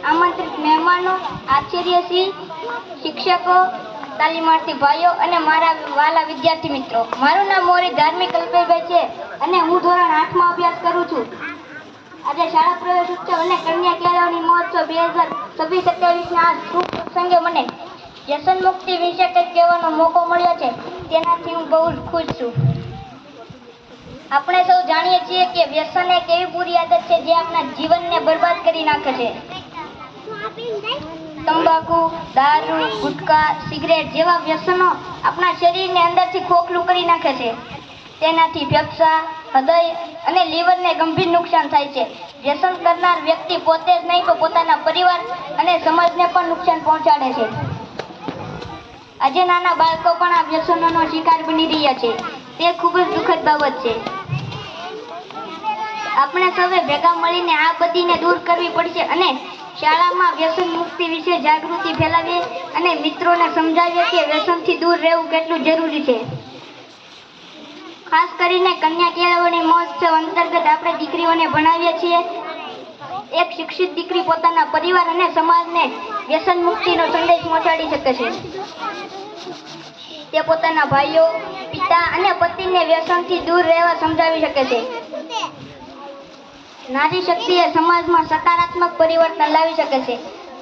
આમંત્રિત મહેમાનો, આચાર્યશ્રી, શિક્ષકો, તાલીમાર્થી ભાઈઓ અને મારા વાલા વિદ્યાર્થી મિત્રો, મારું નામ મોરી ધાર્મિક અલ્પેશભાઈ છે અને હું ધોરણ 8 માં અભ્યાસ કરું છું. આજે શાળા પ્રવેશ ઉત્સવ અને કન્યા કેળવણી મહોત્સવ 2026-27 ના શુભ પ્રસંગે મને વ્યસન મુક્તિ વિશે કંઈક કહેવાનો મોકો મળ્યો છે. તેનાથી હું બહુ જ ખુશ છું. આપણે સૌ જાણીએ છીએ કે વ્યસન એક એવી બુરી આદત છે જે આપણા જીવનને બરબાદ કરી નાખે છે. તંબાકુ, દારૂ, ગુટકા, સિગરેટ જેવા વ્યસનો આપણા શરીરને અંદરથી ખોખલું કરી નાખે છે. તેનાથી ફેફસા, હૃદય અને લીવરને ગંભીર નુકસાન થાય છે. વ્યસન કરનાર વ્યક્તિ પોતે જ નહીં તો પોતાના પરિવાર અને સમાજને પણ નુકસાન પહોંચાડે છે. આજે નાના બાળકો પણ આ વ્યસનોનો શિકાર બની રહ્યા છે. તે ખૂબ જ દુઃખદ બાબત છે. આપણે સૌએ ભેગા મળીને આ બધીને દૂર કરવી પડશે અને શાળામાં વ્યસન મુક્તિ વિશે જાગૃતિ ફેલાવીએ અને મિત્રોને સમજાવીએ કે વ્યસનથી દૂર રહેવું કેટલું જરૂરી છે. ખાસ કરીને કન્યા કેળવણી મહોત્સવ અંતર્ગત આપણે દીકરીઓને ભણાવીએ છીએ. એક શિક્ષિત દીકરી પોતાના પરિવાર અને સમાજને વ્યસન મુક્તિનો સંદેશ પહોંચાડી શકે છે. તે પોતાના ભાઈઓ, પિતા અને પતિને વ્યસનથી દૂર રહેવા સમજાવી શકે છે. નારી શક્તિ એ સમાજમાં સકારાત્મક પરિવર્તન લાવી શકે છે.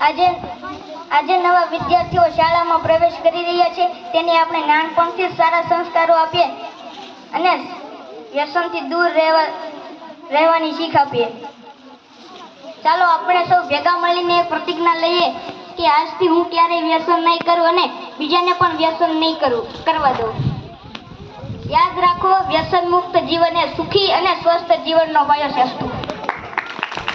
આજે નવા વિદ્યાર્થીઓ શાળામાં પ્રવેશ કરી રહ્યા છે. તેને આપણે નાનપણથી જ સારા સંસ્કારો આપીએ અને વ્યસનથી દૂર રહેવાની શીખ આપીએ. ચાલો આપણે સૌ ભેગા મળીને પ્રતિજ્ઞા લઈએ કે આજથી હું ક્યારેય વ્યસન નહીં કરું અને બીજાને પણ વ્યસન નહીં કરવા દઉં. યાદ રાખો, વ્યસન મુક્ત જીવન એ સુખી અને સ્વસ્થ જીવનનો પાયો છે.